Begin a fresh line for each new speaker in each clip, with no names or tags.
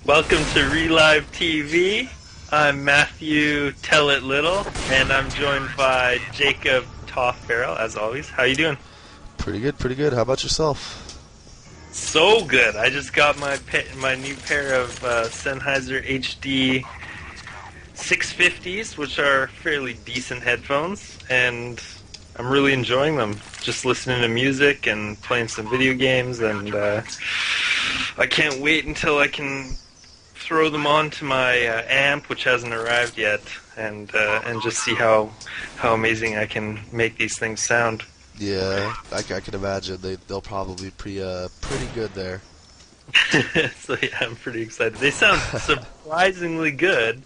Welcome to relivetv. I'm Matthew Tell It Little, and I'm joined by Jacob Toff Farrell, as always. How you doing?
Pretty good, pretty good. How about yourself?
So good. I just got my new pair of Sennheiser HD 650s, which are fairly decent headphones, and I'm really enjoying them. Just listening to music and playing some video games, and I can't wait until I can throw them onto my amp, which hasn't arrived yet, and just see how amazing I can make these things sound.
Yeah, I can imagine they'll probably be pretty good there.
So yeah, I'm pretty excited. They sound surprisingly good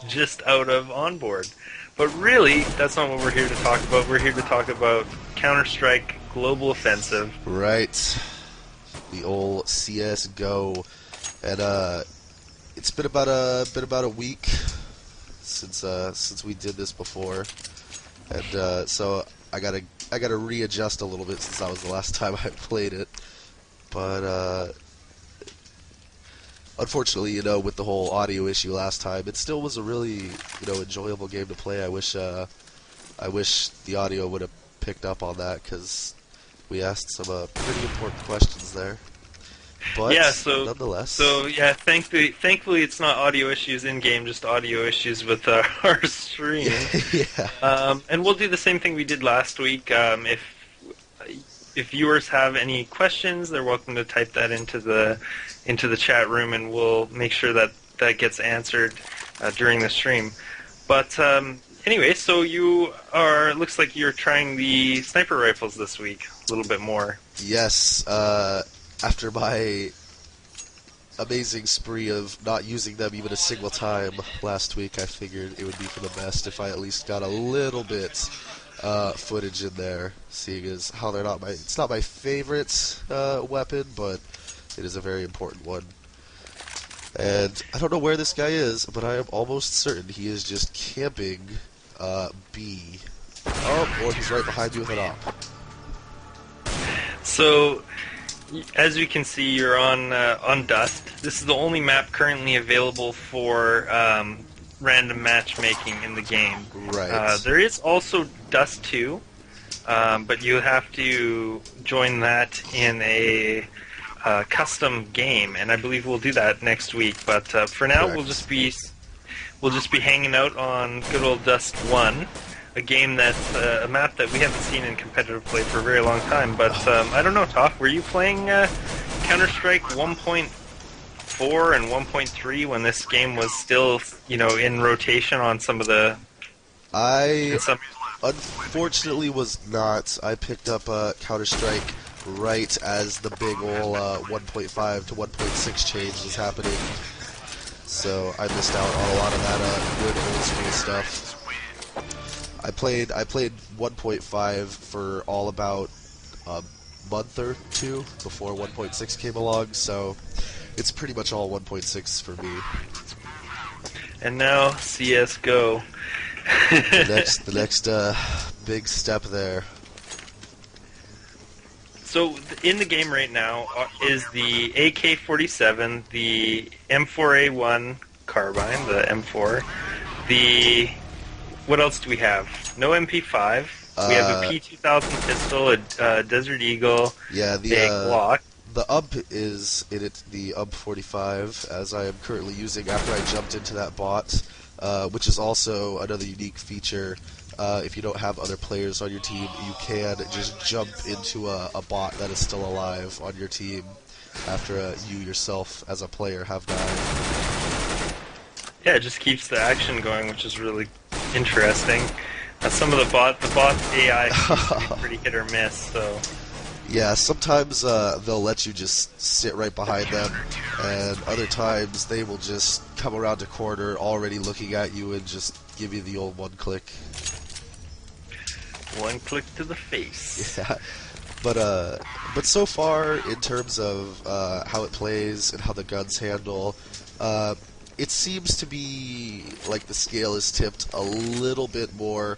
just out of onboard. But really, that's not what we're here to talk about. We're here to talk about Counter-Strike Global Offensive.
Right. The old CS:GO. And it's been about a week since we did this before. And so I gotta readjust a little bit since that was the last time I played it. But unfortunately, with the whole audio issue last time, it still was a really, enjoyable game to play. I wish the audio would have picked up on that, because we asked some pretty important questions there. But
yeah,
nonetheless.
Thankfully it's not audio issues in game, just audio issues with our stream.
Yeah.
And we'll do the same thing we did last week. If viewers have any questions, they're welcome to type that into the chat room, and we'll make sure that gets answered during the stream. But anyway, so looks like you're trying the sniper rifles this week a little bit more.
Yes. After my amazing spree of not using them even a single time last week, I figured it would be for the best if I at least got a little bit footage in there, seeing as how it's not my favorite weapon, but it is a very important one. And I don't know where this guy is, but I am almost certain he is just camping B. Oh, boy, he's right behind you with an op.
So, as you can see, you're on Dust. This is the only map currently available for random matchmaking in the game.
Right.
There is also Dust 2, but you have to join that in a custom game, and I believe we'll do that next week. But for now,
Correct.
we'll just be hanging out on good old Dust 1. A game that's a map that we haven't seen in competitive play for a very long time. But I don't know, Toff, were you playing Counter-Strike 1.4 and 1.3 when this game was still, in rotation on some of the...
I unfortunately was not. I picked up Counter-Strike right as the big ol' 1.5 to 1.6 change was happening. So I missed out on a lot of that good old school stuff. I played 1.5 for all about a month or two before 1.6 came along, so it's pretty much all 1.6 for me.
And now CS:GO.
The next big step there.
So in the game right now is the AK-47, the M4A1 carbine, the M4, what else do we have? No MP5. We have a P2000 pistol, a Desert Eagle,
yeah,
a Glock.
The UMP is in it, the UMP 45, as I am currently using after I jumped into that bot, which is also another unique feature. If you don't have other players on your team, you can just jump into a bot that is still alive on your team after you yourself as a player have died.
Yeah, it just keeps the action going, which is really interesting. Some of the bot AI seems to be pretty hit or miss, so...
Yeah, sometimes they'll let you just sit right behind them, and other times they will just come around a corner already looking at you and just give you the old one click.
One click to the face.
Yeah, but so far, in terms of how it plays and how the guns handle, it seems to be like the scale is tipped a little bit more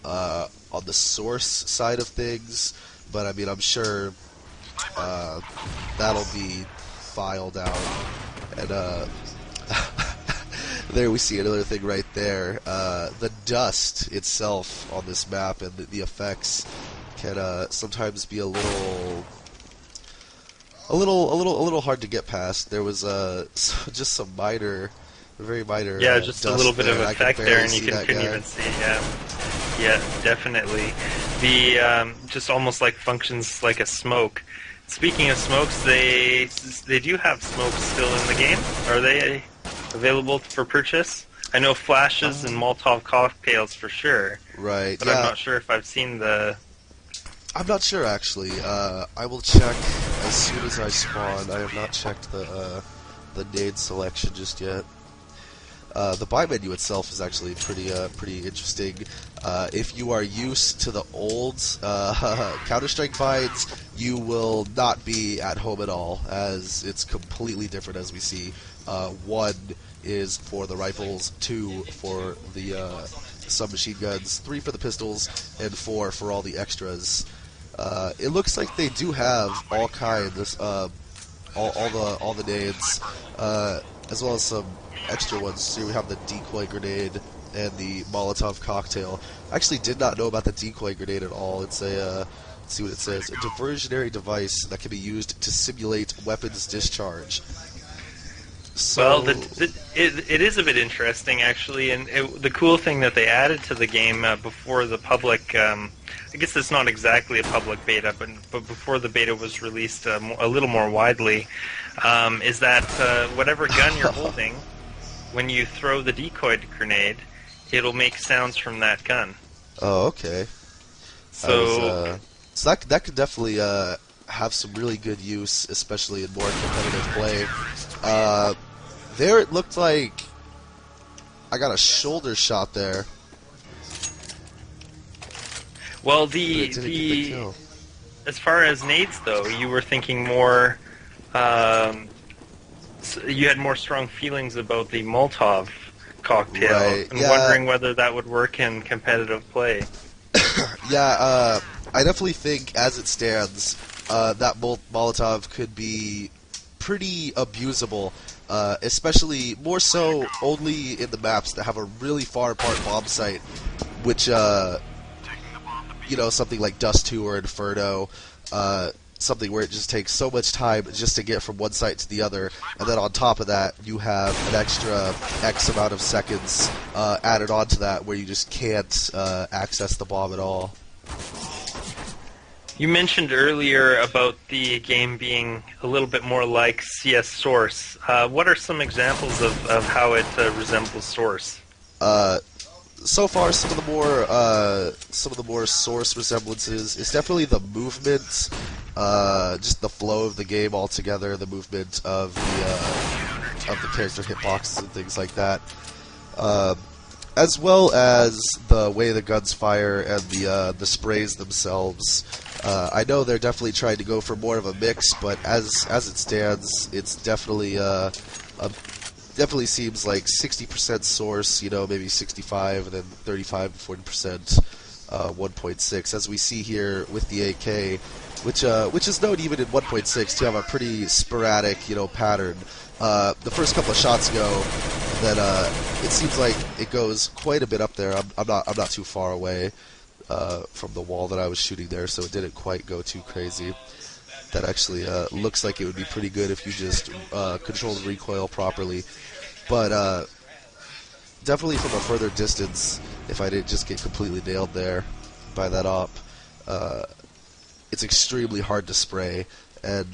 on the source side of things, but I mean, I'm sure that'll be filed out. And There we see another thing right there. The dust itself on this map and the effects can sometimes be a little hard to get past. There was just some very minor
Yeah, just a
dust
little bit of
there. I
effect
could
there,
barely
and you
see that
couldn't
guy.
even see. Yeah, definitely. The just almost like functions like a smoke. Speaking of smokes, they do have smokes still in the game. Are they available for purchase? I know flashes and Molotov cocktails for sure,
Right.
but I'm
Yeah.
not sure if I've seen the.
I'm not sure actually. I will check as soon as I spawn. I have not checked the nade selection just yet. The buy menu itself is actually pretty interesting. If you are used to the old Counter-Strike binds, you will not be at home at all, as it's completely different. As we see, 1 is for the rifles, 2 for the submachine guns, 3 for the pistols, and 4 for all the extras. It looks like they do have all kinds, all the nades, as well as some extra ones. Here we have the decoy grenade and the Molotov cocktail. I actually did not know about the decoy grenade at all. It's a let's see what it says: a diversionary device that can be used to simulate weapons discharge.
Well,
So,
it is a bit interesting actually, and the cool thing that they added to the game before the public. I guess it's not exactly a public beta, but before the beta was released a little more widely, is that whatever gun you're holding, when you throw the decoy grenade, it'll make sounds from that gun.
oh, okay.
So,
So that could definitely have some really good use, especially in more competitive play. There it looked like I got a shoulder shot there.
well,
But it didn't get the kill.
as far as nades though, you were thinking more. You had more strong feelings about the Molotov cocktail,
Right,
and
yeah.
wondering whether that would work in competitive play.
Yeah, I definitely think, as it stands, that Molotov could be pretty abusable, especially more so only in the maps that have a really far apart bomb site, which, something like Dust 2 or Inferno, something where it just takes so much time just to get from one site to the other, and then on top of that, you have an extra X amount of seconds added onto that where you just can't access the bomb at all.
You mentioned earlier about the game being a little bit more like CS Source. What are some examples of how it resembles Source?
So far, some of the more source resemblances is definitely the movement, just the flow of the game altogether, the movement of the character hitboxes and things like that, as well as the way the guns fire and the sprays themselves. I know they're definitely trying to go for more of a mix, but as it stands, it's definitely definitely seems like 60% source, maybe 65, and then 35 to 40% 1.6, as we see here with the AK, which is known even in 1.6 to have a pretty sporadic, pattern. The first couple of shots go, and then it seems like it goes quite a bit up there. I'm not too far away from the wall that I was shooting there, so it didn't quite go too crazy. That actually looks like it would be pretty good if you just control the recoil properly. But definitely from a further distance, if I didn't just get completely nailed there by that op, it's extremely hard to spray. And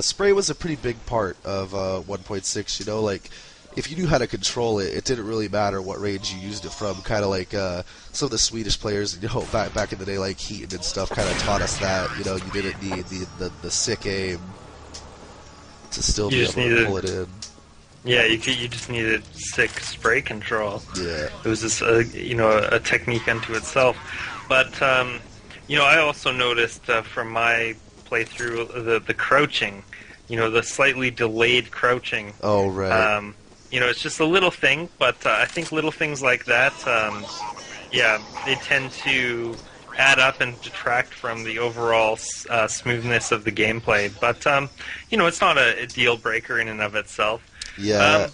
spray was a pretty big part of 1.6, like, if you knew how to control it, it didn't really matter what range you used it from. Kind of like some of the Swedish players, back in the day, like Heaton and stuff, kind of taught us that. You didn't need the sick aim to still be able to pull it in.
Yeah, you just needed sick spray control.
Yeah.
It was just a technique unto itself. But I also noticed from my playthrough the crouching, the slightly delayed crouching.
Oh, right.
It's just a little thing, but I think little things like that, they tend to add up and detract from the overall smoothness of the gameplay. But, it's not a deal breaker in and of itself.
Yeah.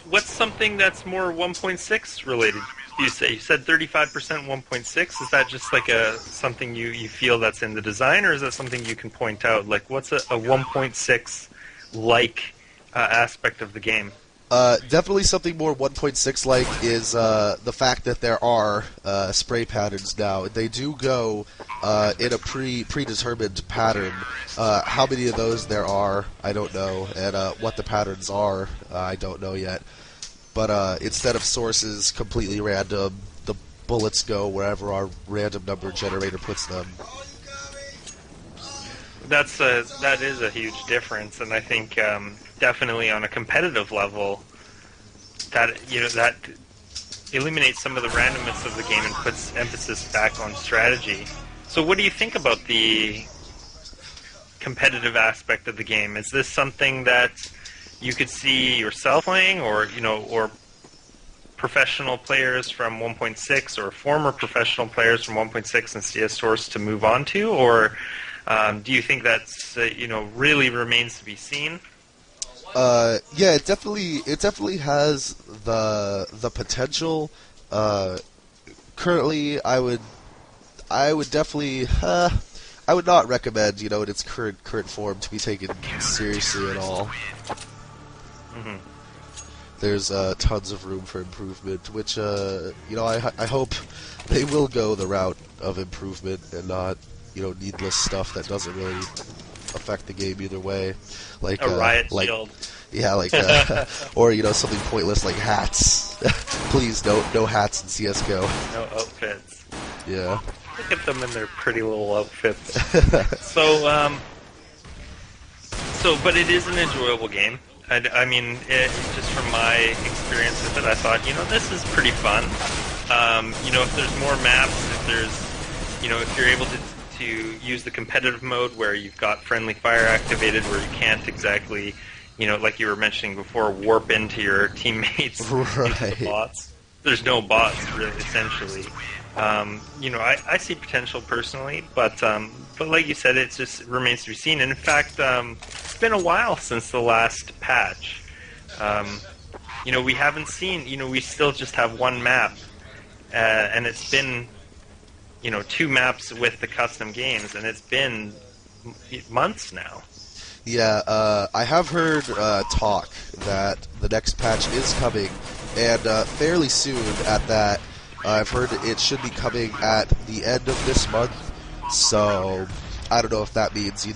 What's something that's more 1.6 related? You said 35% 1.6. Is that just like a something you feel that's in the design, or is that something you can point out? Like, what's a 1.6 like aspect of the game?
Definitely something more 1.6 like is the fact that there are spray patterns now. They do go in a predetermined pattern. How many of those there are, I don't know, and what the patterns are, I don't know yet. But instead of sources completely random, the bullets go wherever our random number generator puts them.
That is a huge difference, and I think definitely on a competitive level, that eliminates some of the randomness of the game and puts emphasis back on strategy. So, what do you think about the competitive aspect of the game? Is this something that you could see yourself playing, or or professional players from 1.6 or former professional players from 1.6 and CS Source to move on to, or do you think that's really remains to be seen?
Yeah, it definitely has the potential. Currently, I would definitely I would not recommend in its current form to be taken seriously at all.
Hmm.
There's tons of room for improvement, which I hope they will go the route of improvement and not needless stuff that doesn't really affect the game either way, like
A riot
like
shield.
yeah, like or something pointless like hats. Please, no hats in CS:GO.
No outfits.
Yeah.
Look at them in their pretty little outfits. So, but it is an enjoyable game. I mean, just from my experience with it, I thought, this is pretty fun. If there's more maps, if there's, if you're able to use the competitive mode where you've got friendly fire activated, where you can't exactly, like you were mentioning before, warp into your teammates, into the bots. There's no bots, really, essentially. I see potential personally, but like you said, it just remains to be seen. And in fact, it's been a while since the last patch. We haven't seen. We still just have one map, and it's been, two maps with the custom games, and it's been months now.
Yeah, I have heard talk that the next patch is coming, and fairly soon at that. I've heard it should be coming at the end of this month, so I don't know if that means,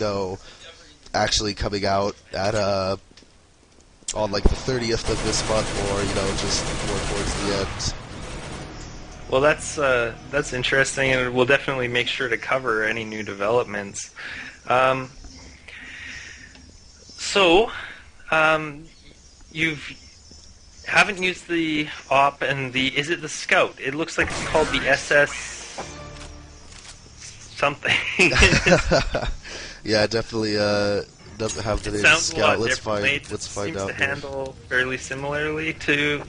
actually coming out at on like the 30th of this month, or just more towards the end.
Well, that's interesting, and we'll definitely make sure to cover any new developments. So, you've haven't used the op and is it the scout? It looks like it's called the SS something.
Yeah, it definitely doesn't have the
It
name
sounds a lot
Scout.
differently.
Let's
It
find
seems
out
to
here.
handle fairly similarly to.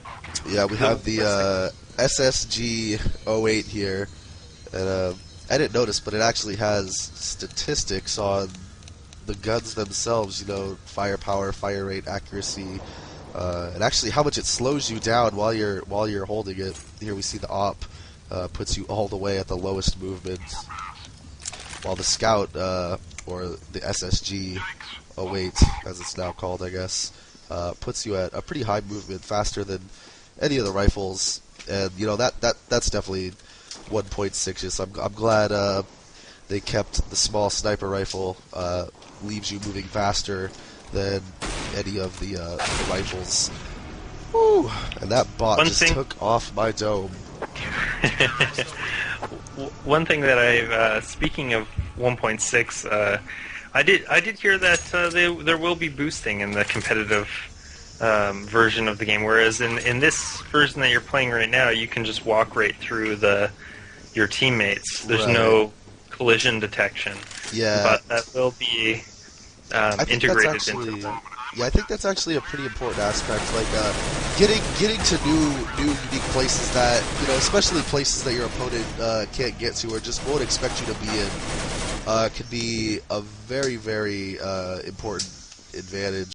Yeah, we have the SSG-08 here, and I didn't notice, but it actually has statistics on the guns themselves. Firepower, fire rate, accuracy, and actually how much it slows you down while you're holding it. Here we see the op puts you all the way at the lowest movement, while the Scout or the SSG-08, as it's now called, I guess, puts you at a pretty high movement, faster than any of the rifles, and that's definitely 1.6. So I'm glad they kept the small sniper rifle. Leaves you moving faster than any of the rifles. Woo! And that bot just took off my dome.
One thing that speaking of 1.6, I did hear that there will be boosting in the competitive version of the game, whereas in this version that you're playing right now, you can just walk right through your teammates. There's no collision detection.
Yeah,
but that will be integrated into them.
Yeah, I think that's actually a pretty important aspect. Like getting to new unique places that especially places that your opponent can't get to or just won't expect you to be in, could be a very important advantage.